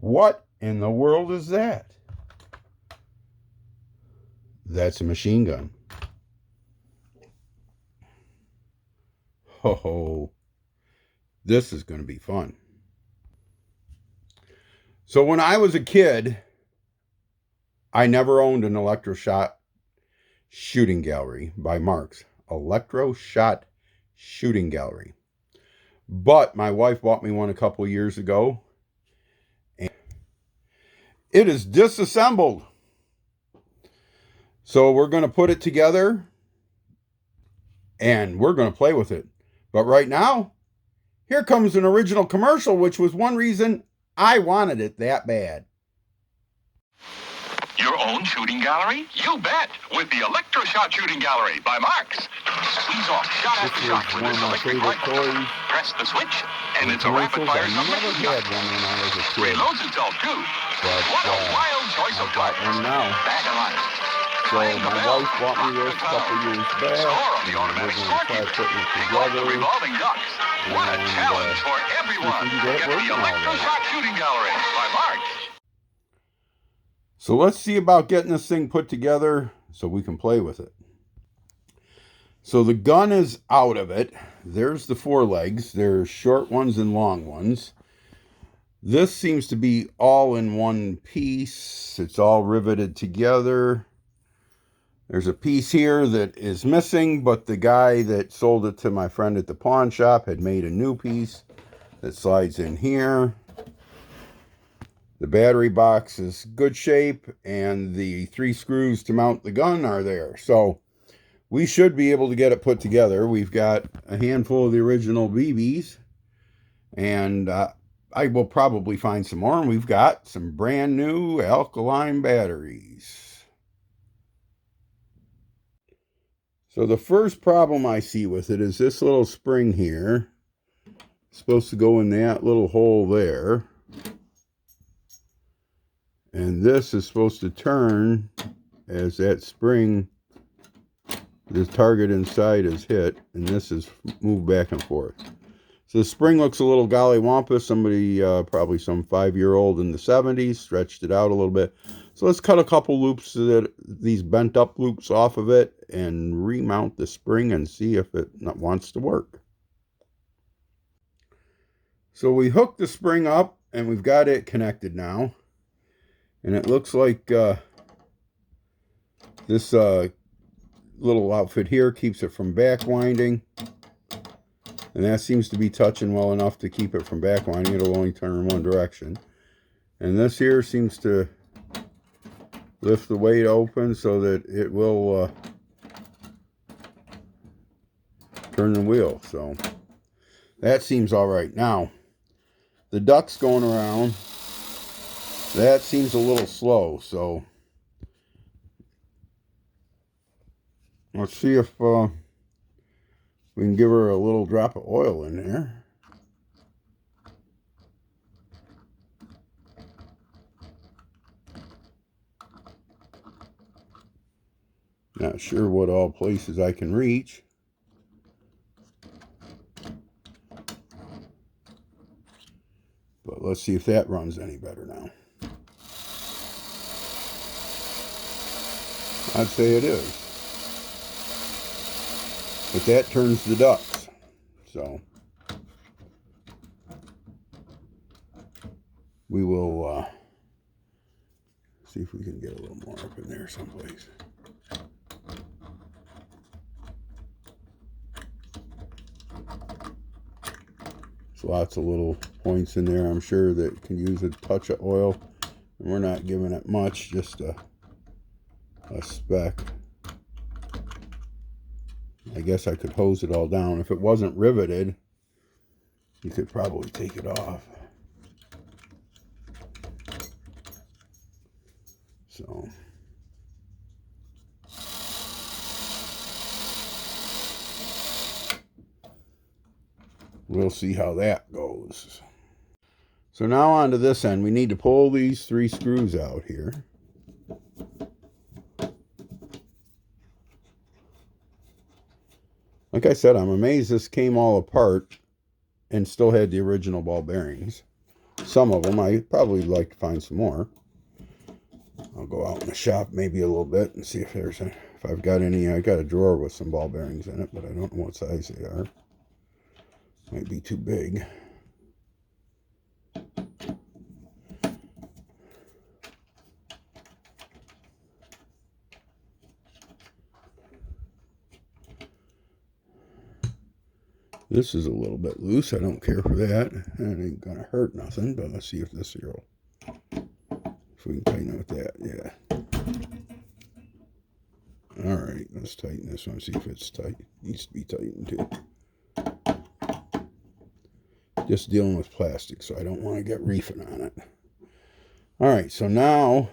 What in the world is that? That's a machine gun. Ho, this is going to be fun. So when I was a kid, I never owned an electroshock shooting gallery by Marx. Electroshock shooting gallery. But my wife bought me one a couple of years ago. And it is disassembled. So we're going to put it together and we're going to play with it. But right now, here comes an original commercial, which was one reason I wanted it that bad. Your own shooting gallery? You bet! With the Electroshock Shooting Gallery by Marx. Squeeze off shot after shot with this electric rifle. Press the switch, and it's a rapid-fire submachine gun. Reloads itself, too. What a wild choice of targets. Back of line. So my wife bought me this a couple years back. Score on the automatic sword unit. Think like the revolving ducks. What a challenge for everyone. Get the Electroshock Shooting Gallery by Marx. So let's see about getting this thing put together so we can play with it. So the gun is out of it. There's the four legs. There's short ones and long ones. This seems to be all in one piece. It's all riveted together. There's a piece here that is missing, but the guy that sold it to my friend at the pawn shop had made a new piece that slides in here. The battery box is good shape, and the 3 screws to mount the gun are there. So we should be able to get it put together. We've got a handful of the original BBs, and I will probably find some more. And we've got some brand new alkaline batteries. So the first problem I see with it is this little spring here. It's supposed to go in that little hole there. And this is supposed to turn as that spring, the target inside is hit, and this is moved back and forth. So the spring looks a little gollywampus. Somebody, probably some 5-year-old in the 70s, stretched it out a little bit. So let's cut a couple loops, these bent up loops off of it, and remount the spring and see if it wants to work. So we hooked the spring up, and we've got it connected now. And it looks like this little outfit here keeps it from back winding. And that seems to be touching well enough to keep it from back winding. It'll only turn in one direction. And this here seems to lift the weight open so that it will turn the wheel. So that seems all right. Now, the ducks going around, that seems a little slow, so let's see if we can give her a little drop of oil in there. Not sure what all places I can reach. But let's see if that runs any better now. I'd say it is. But that turns the ducks. So we will see if we can get a little more up in there someplace. There's lots of little points in there, I'm sure, that can use a touch of oil. And we're not giving it much, just a speck. I guess I could hose it all down. If it wasn't riveted, you could probably take it off. So we'll see how that goes. So now on to this end. We need to pull these 3 screws out here. Like I said, I'm amazed this came all apart and still had the original ball bearings. some of them. I probably like to find some more. I'll go out in the shop maybe a little bit and see if I've got any. I got a drawer with some ball bearings in it, but I don't know what size they are. Might be too big. This is a little bit loose. I don't care for that. It ain't gonna hurt nothing, but let's see if this here will, if we can tighten it with that. Yeah. All right, let's tighten this one. See if it's tight. Needs to be tightened too. Just dealing with plastic, so I don't want to get reefing on it. All right, so now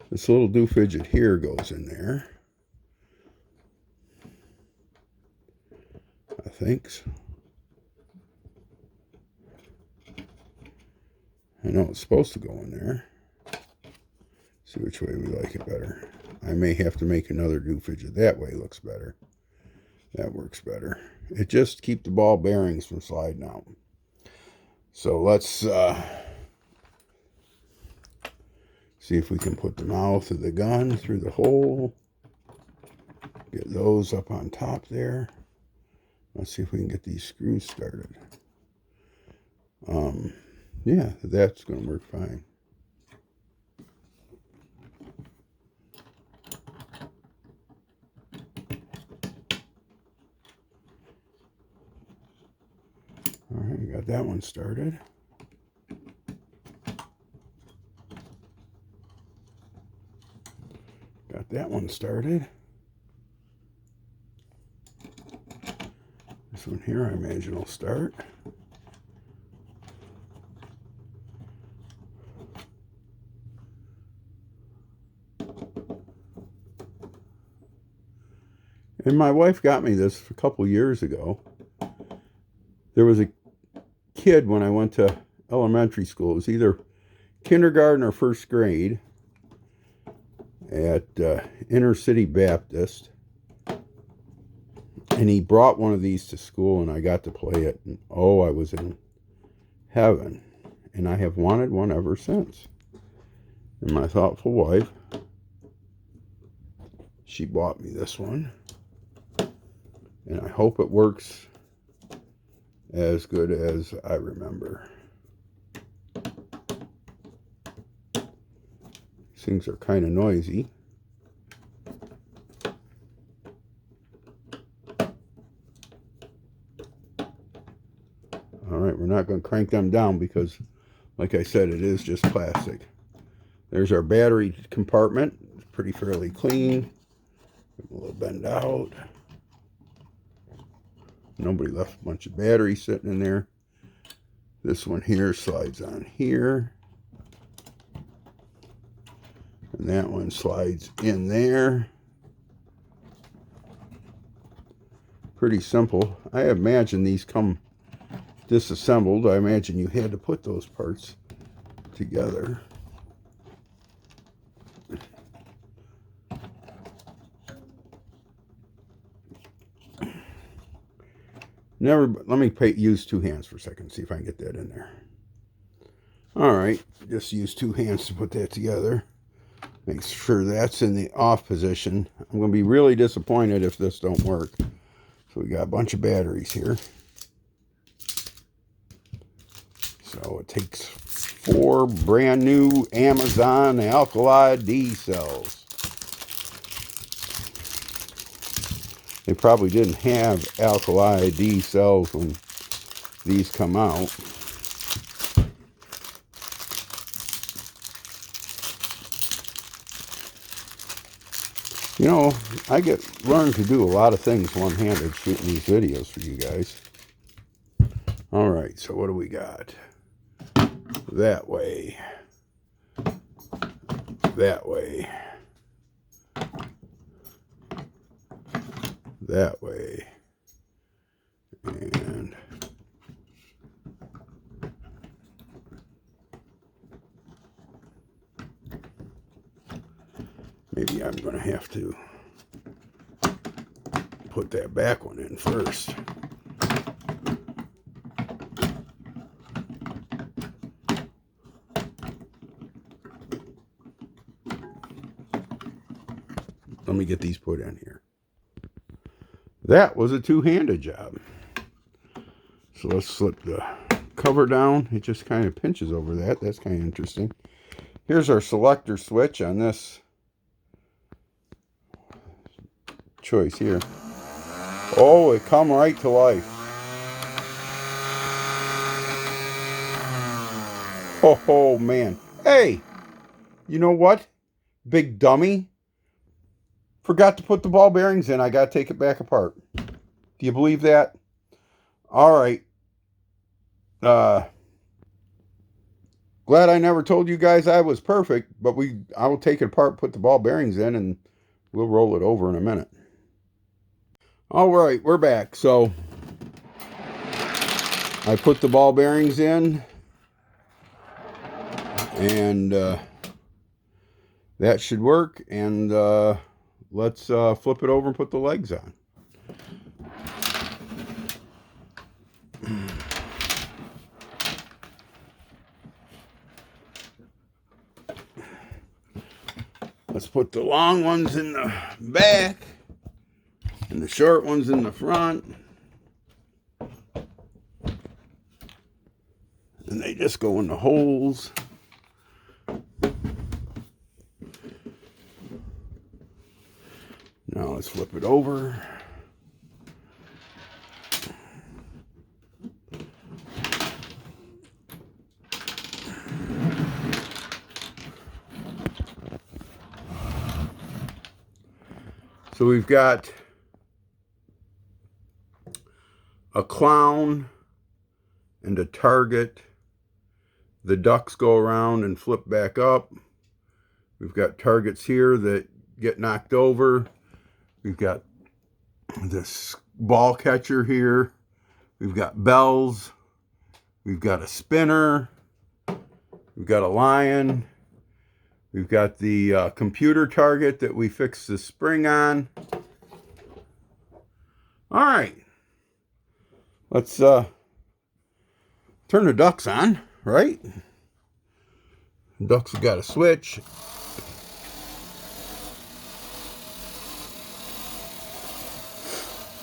this little doofidget here goes in there. I think so. I know it's supposed to go in there. See which way we like it better. I may have to make another doofidget. That way looks better. That works better. It just keeps the ball bearings from sliding out. So let's see if we can put the mouth of the gun through the hole. Get those up on top there. Let's see if we can get these screws started. Yeah, that's going to work fine. All right, we got that one started. Got that one started. This one here, I imagine, will start. And my wife got me this a couple years ago. There was a kid when I went to elementary school. It was either kindergarten or first grade at Inner City Baptist. And he brought one of these to school, and I got to play it. And oh, I was in heaven. And I have wanted one ever since. And my thoughtful wife, she bought me this one. And I hope it works as good as I remember. These things are kind of noisy. All right, we're not going to crank them down because, like I said, it is just plastic. There's our battery compartment. It's pretty fairly clean. A little bend out. Nobody left a bunch of batteries sitting in there. This one here slides on here. And that one slides in there. Pretty simple. I imagine these come disassembled. I imagine you had to put those parts together. Let me use two hands for a second, see if I can get that in there. All right, just use two hands to put that together. Make sure that's in the off position. I'm going to be really disappointed if this don't work. So we got a bunch of batteries here. So it takes 4 brand new Amazon Alkali D cells. They probably didn't have Alkali D cells when these come out. You know, I learn to do a lot of things one-handed shooting these videos for you guys. All right, so what do we got? That way. That way. That way. And maybe I'm going to have to put that back one in first. let me get these put in here. That was a two-handed job. So let's slip the cover down. It just kind of pinches over that. That's kind of interesting. Here's our selector switch on this choice here. Oh, it come right to life. Oh man. Hey, you know what? Big dummy. Forgot to put the ball bearings in. I got to take it back apart. Do you believe that? All right. Glad I never told you guys I was perfect, but I will take it apart, put the ball bearings in, and we'll roll it over in a minute. All right, we're back. So I put the ball bearings in, and that should work. And let's flip it over and put the legs on. Let's put the long ones in the back and the short ones in the front. And they just go in the holes. Now let's flip it over. So we've got a clown and a target. The ducks go around and flip back up. We've got targets here that get knocked over. We've got this ball catcher here. We've got bells. We've got a spinner. We've got a lion. We've got the computer target that we fixed the spring on. All right. Let's turn the ducks on, right? Ducks have got a switch.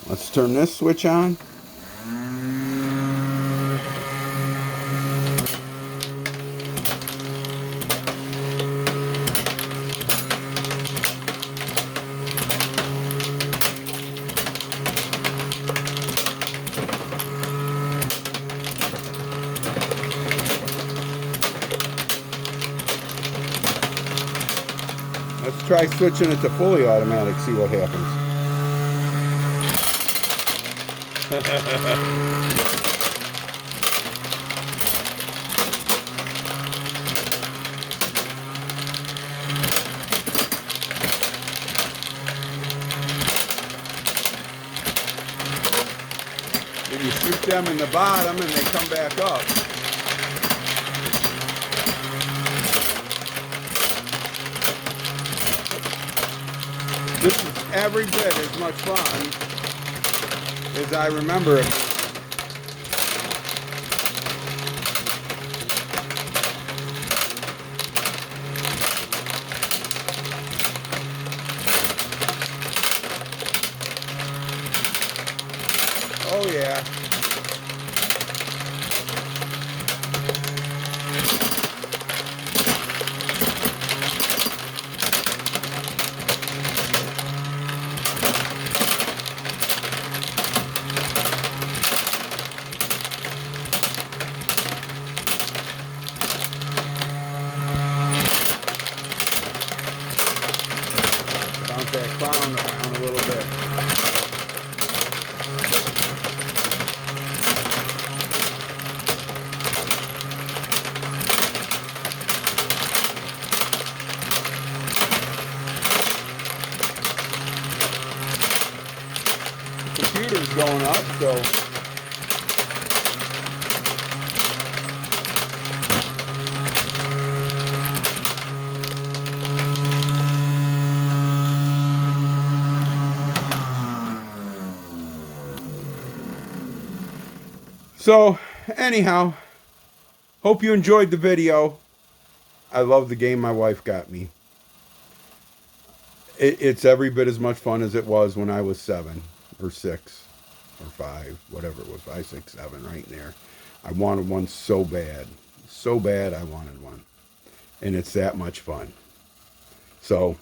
Let's turn this switch on. Let's try switching it to fully automatic, see what happens. Then you shoot them in the bottom and they come back up. This is every bit as much fun as I remember it. Oh yeah. Bounce that clown around a little bit. The computer's going up, so anyhow, hope you enjoyed the video. I love the game my wife got me. It's every bit as much fun as it was when I was 7 or 6 or 5, whatever it was, 5, 6, 7, right in there. I wanted one so bad. So bad I wanted one. And it's that much fun. So,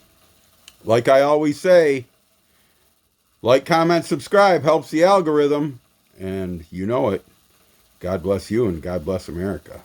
like I always say, like, comment, subscribe helps the algorithm. And you know it. God bless you and God bless America.